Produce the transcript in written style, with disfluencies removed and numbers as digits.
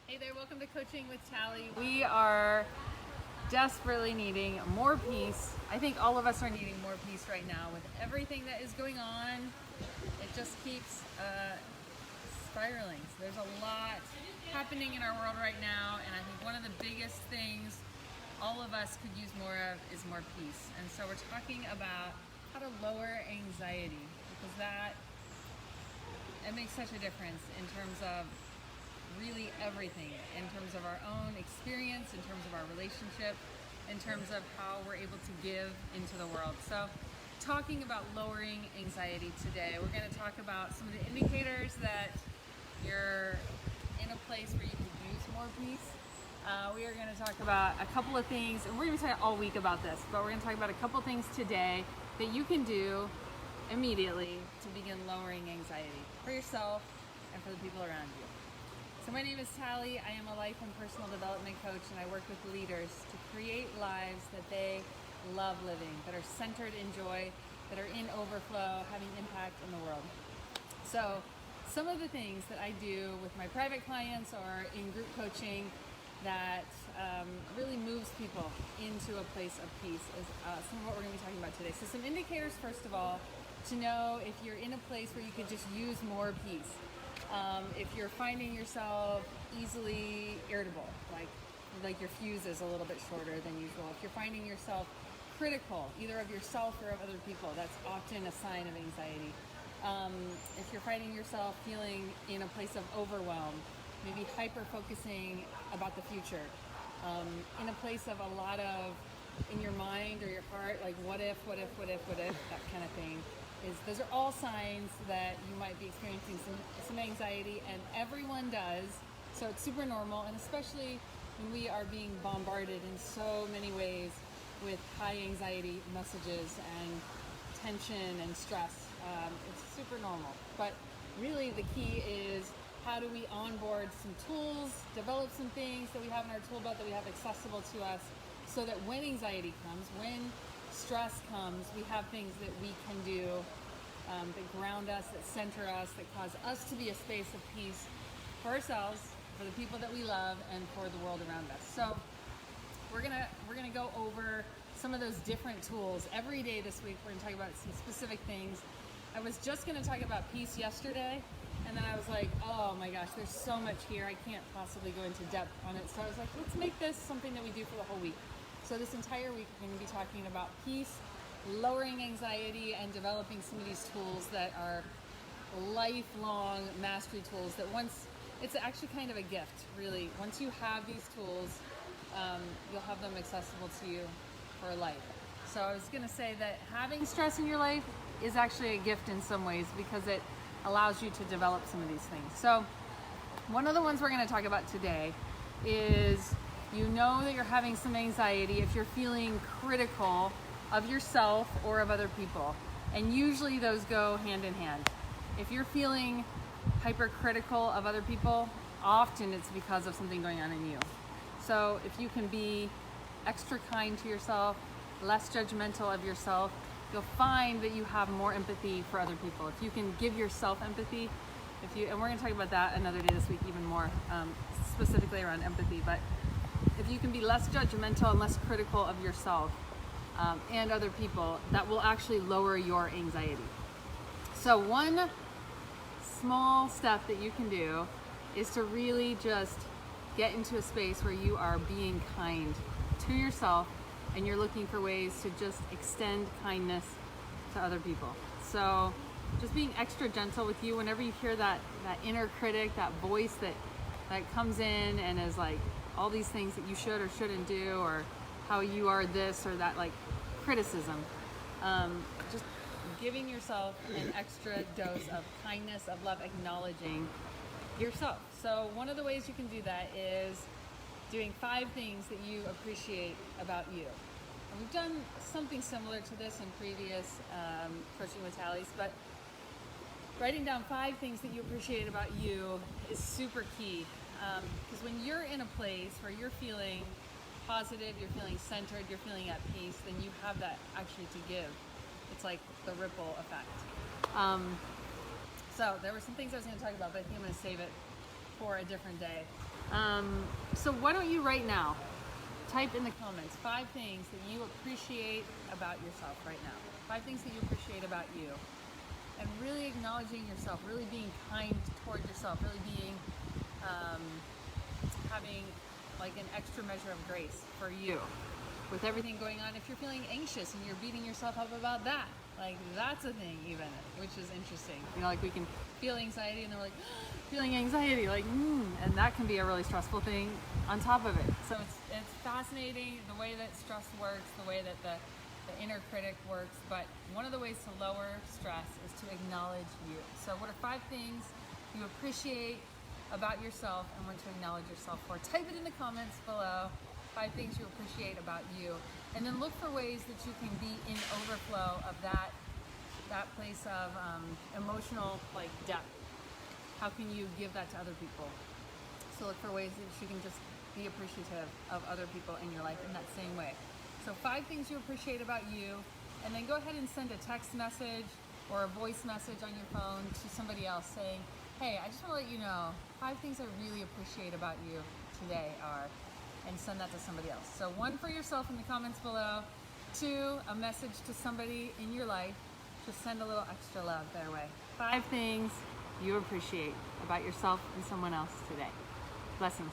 Hey there, welcome to Coaching with Tally. We are desperately needing more peace. I think all of us are needing more peace right now with everything that is going on. It just keeps spiraling. So there's a lot happening in our world right now, and I think one of the biggest things all of us could use more of is more peace. And so we're talking about how to lower anxiety, because it makes such a difference in terms of really everything, in terms of our own experience, in terms of our relationship, in terms of how we're able to give into the world. So talking about lowering anxiety today, we're going to talk about some of the indicators that you're in a place where you can use more peace. We are going to talk about a couple of things, and we're going to talk all week about this, but we're going to talk about a couple things today that you can do immediately to begin lowering anxiety for yourself and for the people around you. So my name is Tally. I am a life and personal development coach, and I work with leaders to create lives that they love living, that are centered in joy, that are in overflow, having impact in the world. So some of the things that I do with my private clients or in group coaching that really moves people into a place of peace is some of what we're going to be talking about today. So some indicators, first of all, to know if you're in a place where you could just use more peace. If you're finding yourself easily irritable, like your fuse is a little bit shorter than usual. If you're finding yourself critical, either of yourself or of other people, that's often a sign of anxiety. If you're finding yourself feeling in a place of overwhelm, maybe hyper-focusing about the future, in a place of a lot of, in your mind or your heart, like what if, that kind of thing. Those are all signs that you might be experiencing some anxiety, and everyone does, so it's super normal, and especially when we are being bombarded in so many ways with high anxiety messages and tension and stress. It's super normal, but really the key is how do we onboard some tools, develop some things that we have in our tool belt that we have accessible to us, so that when anxiety comes, when stress comes, we have things that we can do that ground us, that center us, that cause us to be a space of peace for ourselves, for the people that we love, and for the world around us. So we're gonna go over some of those different tools every day this week. We're gonna talk about some specific things. I was just gonna talk about peace yesterday, and then I was like, oh my gosh, there's so much here, I can't possibly go into depth on it. So I was like, let's make this something that we do for the whole week. So this entire week we're going to be talking about peace, lowering anxiety, and developing some of these tools that are lifelong mastery tools that it's actually kind of a gift, really. Once you have these tools, you'll have them accessible to you for life. So I was going to say that having stress in your life is actually a gift in some ways, because it allows you to develop some of these things. So one of the ones we're going to talk about today is, you know that you're having some anxiety if you're feeling critical of yourself or of other people. And usually those go hand in hand. If you're feeling hypercritical of other people, often it's because of something going on in you. So if you can be extra kind to yourself, less judgmental of yourself, you'll find that you have more empathy for other people. If you can give yourself empathy, and we're going to talk about that another day this week even more, specifically around empathy, but if you can be less judgmental and less critical of yourself and other people, that will actually lower your anxiety. So one small step that you can do is to really just get into a space where you are being kind to yourself, and you're looking for ways to just extend kindness to other people. So just being extra gentle with you whenever you hear that inner critic, that voice that comes in and is like, all these things that you should or shouldn't do, or how you are this or that, like criticism. Just giving yourself an extra dose of kindness, of love, acknowledging yourself. So one of the ways you can do that is doing 5 things that you appreciate about you. And we've done something similar to this in previous Coaching with Tallies, but writing down 5 things that you appreciate about you is super key. Because when you're in a place where you're feeling positive, you're feeling centered, you're feeling at peace, then you have that actually to give. It's like the ripple effect. So there were some things I was going to talk about, but I think I'm going to save it for a different day. So why don't you right now type in the comments 5 things that you appreciate about yourself right now. 5 things that you appreciate about you. And really acknowledging yourself, really being kind toward yourself, really being, having like an extra measure of grace for you with everything going on. If you're feeling anxious and you're beating yourself up about that, like that's a thing even, which is interesting. You know, like we can feel anxiety and then we're like, feeling anxiety, like, and that can be a really stressful thing on top of it. So it's fascinating the way that stress works, the way that the inner critic works, but one of the ways to lower stress is to acknowledge you. So what are 5 things you appreciate about yourself and want to acknowledge yourself for? Type it in the comments below. 5 things you appreciate about you, and then look for ways that you can be in overflow of that place of emotional like depth. How can you give that to other people? So look for ways that you can just be appreciative of other people in your life in that same way. So 5 things you appreciate about you, and then go ahead and send a text message or a voice message on your phone to somebody else saying, hey, I just want to let you know 5 things I really appreciate about you today are, and send that to somebody else. So 1 for yourself in the comments below, 2, a message to somebody in your life. Just send a little extra love their way. 5 things you appreciate about yourself and someone else today. Blessings.